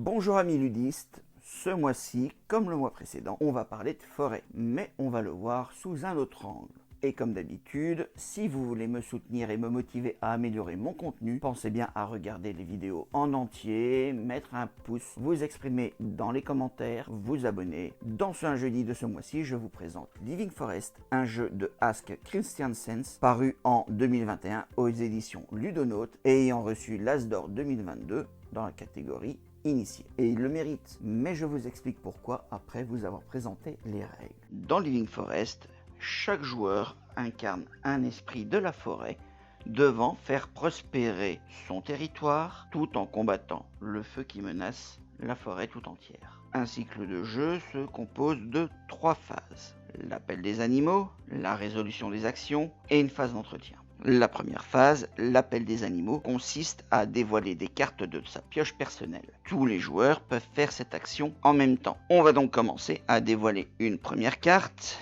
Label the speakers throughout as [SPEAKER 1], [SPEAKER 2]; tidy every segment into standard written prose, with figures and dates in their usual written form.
[SPEAKER 1] Bonjour amis ludistes, ce mois-ci, comme le mois précédent, on va parler de forêt, mais on va le voir sous un autre angle. Et comme d'habitude, si vous voulez me soutenir et me motiver à améliorer mon contenu, pensez bien à regarder les vidéos en entier, mettre un pouce, vous exprimer dans les commentaires, vous abonner. Dans un jeudi de ce mois-ci, je vous présente Living Forest, un jeu de Ask Christiansen, paru en 2021 aux éditions Ludonote et ayant reçu l'As d'Or 2022 dans la catégorie initié. Et il le mérite, mais je vous explique pourquoi après vous avoir présenté les règles. Dans Living Forest, chaque joueur incarne un esprit de la forêt devant faire prospérer son territoire tout en combattant le feu qui menace la forêt tout entière. Un cycle de jeu se compose de 3 phases. L'appel des animaux, la résolution des actions et une phase d'entretien. La première phase, l'appel des animaux, consiste à dévoiler des cartes de sa pioche personnelle. Tous les joueurs peuvent faire cette action en même temps. On va donc commencer à dévoiler une première carte,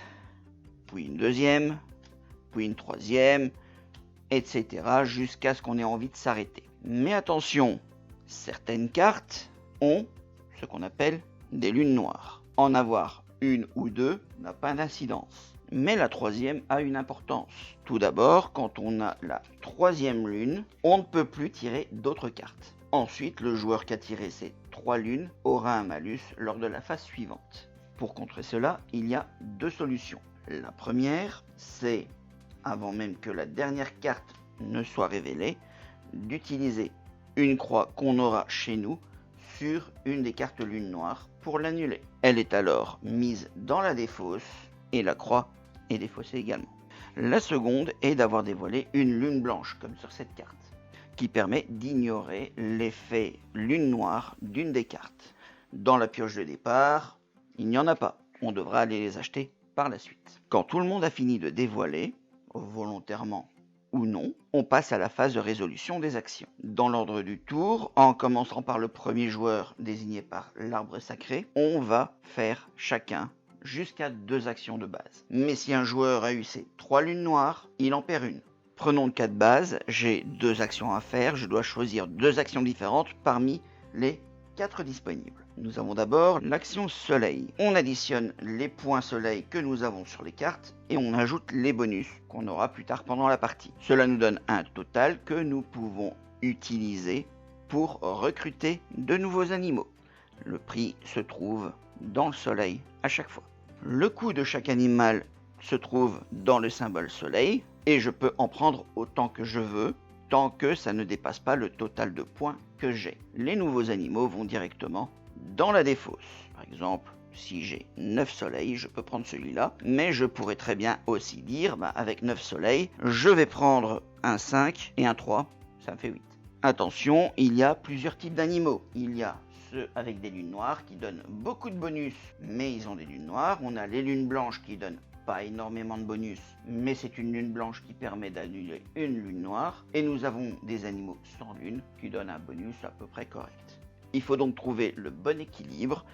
[SPEAKER 1] puis une deuxième, puis une troisième, etc. jusqu'à ce qu'on ait envie de s'arrêter. Mais attention, certaines cartes ont ce qu'on appelle des lunes noires. En avoir une ou deux n'a pas d'incidence. Mais la troisième a une importance. Tout d'abord, quand on a la troisième lune, on ne peut plus tirer d'autres cartes. Ensuite, le joueur qui a tiré ces 3 lunes aura un malus lors de la phase suivante. Pour contrer cela, il y a 2 solutions. La première, c'est, avant même que la dernière carte ne soit révélée, d'utiliser une croix qu'on aura chez nous sur une des cartes lune noire pour l'annuler. Elle est alors mise dans la défausse et la croix est défaussée également. La seconde est d'avoir dévoilé une lune blanche, comme sur cette carte, qui permet d'ignorer l'effet lune noire d'une des cartes. Dans la pioche de départ, il n'y en a pas. On devra aller les acheter par la suite. Quand tout le monde a fini de dévoiler, volontairement ou non, on passe à la phase de résolution des actions. Dans l'ordre du tour, en commençant par le premier joueur désigné par l'arbre sacré, on va faire chacun jusqu'à 2 actions de base. Mais si un joueur a eu ses 3 lunes noires, il en perd une. Prenons le cas de base, j'ai 2 actions à faire, je dois choisir 2 actions différentes parmi les 4 disponibles. Nous avons d'abord l'action soleil. On additionne les points soleil que nous avons sur les cartes et on ajoute les bonus qu'on aura plus tard pendant la partie. Cela nous donne un total que nous pouvons utiliser pour recruter de nouveaux animaux. Le prix se trouve dans le soleil à chaque fois. Le coût de chaque animal se trouve dans le symbole soleil et je peux en prendre autant que je veux tant que ça ne dépasse pas le total de points que j'ai. Les nouveaux animaux vont directement dans la défausse. Par exemple, si j'ai 9 soleils, je peux prendre celui-là, mais je pourrais très bien aussi dire, avec 9 soleils, je vais prendre un 5 et un 3, ça me fait 8. Attention, il y a plusieurs types d'animaux. Il y a ceux avec des lunes noires qui donnent beaucoup de bonus, mais ils ont des lunes noires. On a les lunes blanches qui donnent pas énormément de bonus, mais c'est une lune blanche qui permet d'annuler une lune noire. Et nous avons des animaux sans lune qui donnent un bonus à peu près correct. Il faut donc trouver le bon équilibre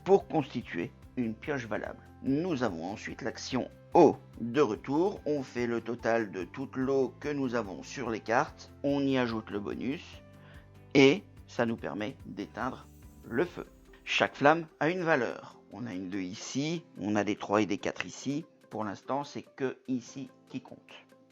[SPEAKER 1] pour constituer une pioche valable. Nous avons ensuite l'action eau. De retour, on fait le total de toute l'eau que nous avons sur les cartes, on y ajoute le bonus et ça nous permet d'éteindre le feu. Chaque flamme a une valeur. On a une 2 ici, on a des 3 et des 4 ici. Pour l'instant, c'est que ici qui compte.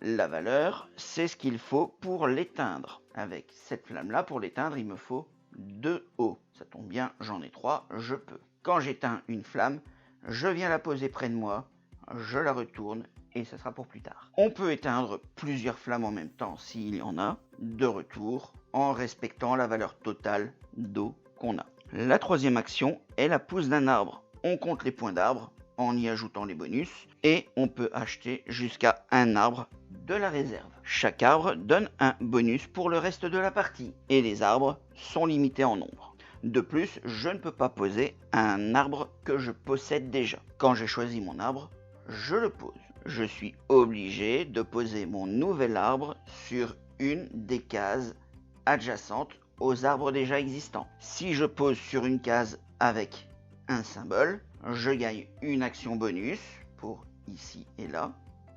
[SPEAKER 1] La valeur, c'est ce qu'il faut pour l'éteindre. Avec cette flamme-là, pour l'éteindre, il me faut 2 eaux. Ça tombe bien, j'en ai 3, je peux. Quand j'éteins une flamme, je viens la poser près de moi, je la retourne et ça sera pour plus tard. On peut éteindre plusieurs flammes en même temps s'il y en a, de retour, en respectant la valeur totale d'eau qu'on a. La troisième action est la pousse d'un arbre. On compte les points d'arbre en y ajoutant les bonus et on peut acheter jusqu'à un arbre de la réserve. Chaque arbre donne un bonus pour le reste de la partie et les arbres sont limités en nombre. De plus, je ne peux pas poser un arbre que je possède déjà. Quand j'ai choisi mon arbre, je le pose. Je suis obligé de poser mon nouvel arbre sur une des cases adjacentes aux arbres déjà existants. Si je pose sur une case avec un symbole, je gagne une action bonus pour ici et là,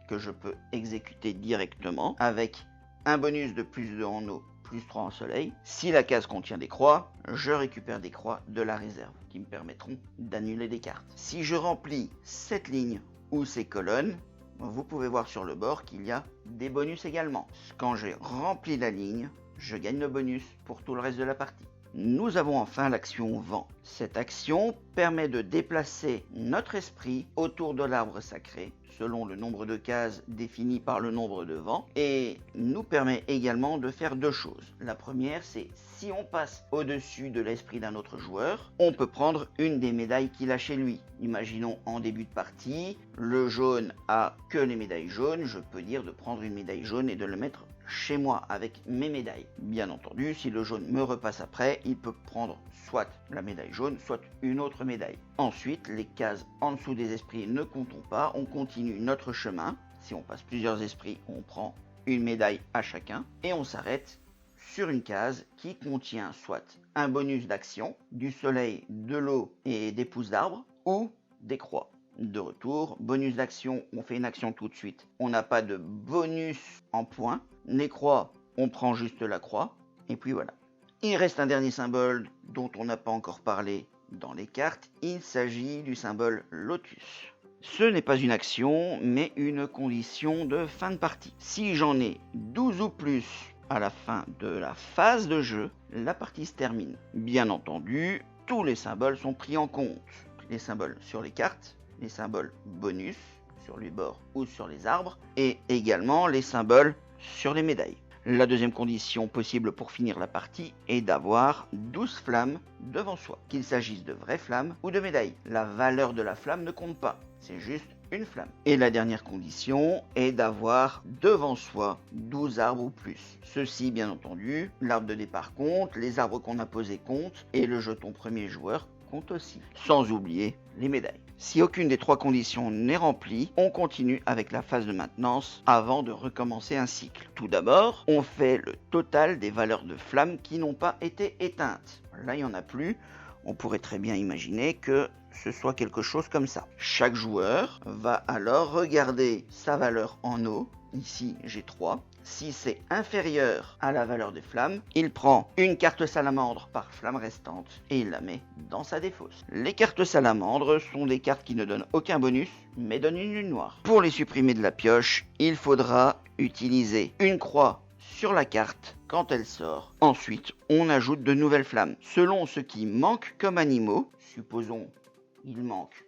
[SPEAKER 1] que je peux exécuter directement avec un bonus de plus 2 en eau, plus 3 en soleil. Si la case contient des croix, je récupère des croix de la réserve qui me permettront d'annuler des cartes. Si je remplis cette ligne ou ces colonnes, vous pouvez voir sur le bord qu'il y a des bonus également. Quand j'ai rempli la ligne, je gagne le bonus pour tout le reste de la partie. Nous avons enfin l'action vent. Cette action permet de déplacer notre esprit autour de l'arbre sacré selon le nombre de cases défini par le nombre de vents et nous permet également de faire deux choses. La première, c'est si on passe au-dessus de l'esprit d'un autre joueur, on peut prendre une des médailles qu'il a chez lui. Imaginons en début de partie, le jaune a que les médailles jaunes, je peux dire de prendre une médaille jaune et de le mettre chez moi avec mes médailles. Bien entendu, si le jaune me repasse après, il peut prendre soit la médaille jaune, soit une autre médaille. Ensuite, les cases en dessous des esprits ne comptent pas, on continue notre chemin. Si on passe plusieurs esprits, on prend une médaille à chacun et on s'arrête sur une case qui contient soit un bonus d'action, du soleil, de l'eau et des pousses d'arbres, ou des croix. De retour, bonus d'action, on fait une action tout de suite. On n'a pas de bonus en points. Les croix, on prend juste la croix. Et puis voilà. Il reste un dernier symbole dont on n'a pas encore parlé dans les cartes. Il s'agit du symbole lotus. Ce n'est pas une action, mais une condition de fin de partie. Si j'en ai 12 ou plus à la fin de la phase de jeu, la partie se termine. Bien entendu, tous les symboles sont pris en compte. Les symboles sur les cartes, les symboles bonus sur les bords ou sur les arbres, et également les symboles sur les médailles. La deuxième condition possible pour finir la partie est d'avoir 12 flammes devant soi, qu'il s'agisse de vraies flammes ou de médailles. La valeur de la flamme ne compte pas, c'est juste une flamme. Et la dernière condition est d'avoir devant soi 12 arbres ou plus. Ceci, bien entendu, l'arbre de départ compte, les arbres qu'on a posés comptent, et le jeton premier joueur compte aussi. Sans oublier les médailles. Si aucune des trois conditions n'est remplie, on continue avec la phase de maintenance avant de recommencer un cycle. Tout d'abord, on fait le total des valeurs de flammes qui n'ont pas été éteintes. Là, il n'y en a plus. On pourrait très bien imaginer que ce soit quelque chose comme ça. Chaque joueur va alors regarder sa valeur en eau. Ici, j'ai 3. Si c'est inférieur à la valeur des flammes, il prend une carte salamandre par flamme restante et il la met dans sa défausse. Les cartes salamandres sont des cartes qui ne donnent aucun bonus, mais donnent une lune noire. Pour les supprimer de la pioche, il faudra utiliser une croix sur la carte quand elle sort. Ensuite, on ajoute de nouvelles flammes. Selon ce qui manque comme animaux, supposons il manque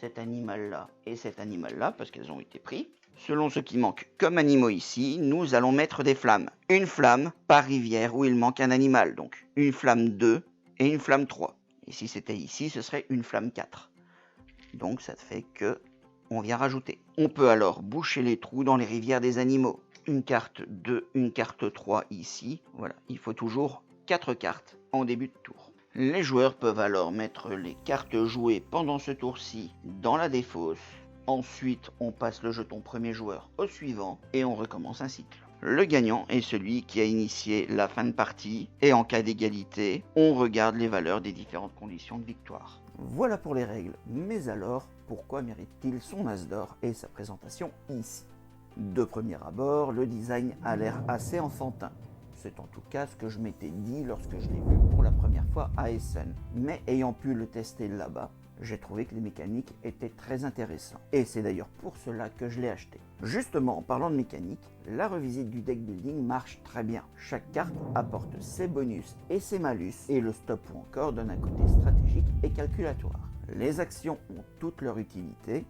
[SPEAKER 1] cet animal-là et cet animal-là, parce qu'elles ont été pris. Selon ce qui manque comme animaux ici, nous allons mettre des flammes. Une flamme par rivière où il manque un animal, donc une flamme 2 et une flamme 3. Et si c'était ici, ce serait une flamme 4. Donc ça fait que on vient rajouter. On peut alors boucher les trous dans les rivières des animaux. Une carte 2, une carte 3 ici. Voilà, il faut toujours 4 cartes en début de tour. Les joueurs peuvent alors mettre les cartes jouées pendant ce tour-ci dans la défausse. Ensuite, on passe le jeton premier joueur au suivant et on recommence un cycle. Le gagnant est celui qui a initié la fin de partie et en cas d'égalité, on regarde les valeurs des différentes conditions de victoire. Voilà pour les règles, mais alors, pourquoi mérite-t-il son as d'or et sa présentation ici? De premier abord, le design a l'air assez enfantin. C'est en tout cas ce que je m'étais dit lorsque je l'ai vu pour la première fois à Essen. Mais ayant pu le tester là-bas, j'ai trouvé que les mécaniques étaient très intéressantes. Et c'est d'ailleurs pour cela que je l'ai acheté. Justement, en parlant de mécanique, la revisite du deck building marche très bien. Chaque carte apporte ses bonus et ses malus, et le stop ou encore donne un côté stratégique et calculatoire. Les actions ont toute leur utilité,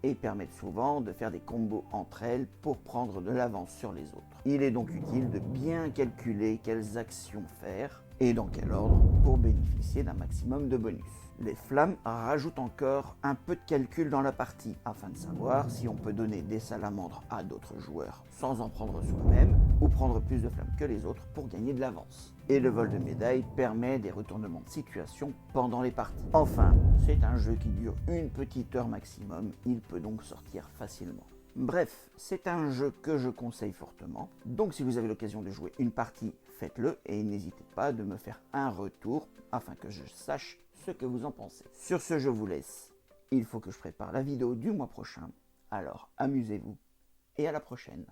[SPEAKER 1] et permettent souvent de faire des combos entre elles pour prendre de l'avance sur les autres. Il est donc utile de bien calculer quelles actions faire et dans quel ordre pour bénéficier d'un maximum de bonus. Les flammes rajoutent encore un peu de calcul dans la partie afin de savoir si on peut donner des salamandres à d'autres joueurs sans en prendre soi-même ou prendre plus de flammes que les autres pour gagner de l'avance. Et le vol de médailles permet des retournements de situation pendant les parties. Enfin, c'est un jeu qui dure une petite heure maximum, il peut donc sortir facilement. Bref, c'est un jeu que je conseille fortement, donc si vous avez l'occasion de jouer une partie, faites-le et n'hésitez pas de me faire un retour afin que je sache ce que vous en pensez. Sur ce, je vous laisse. Il faut que je prépare la vidéo du mois prochain, alors amusez-vous et à la prochaine.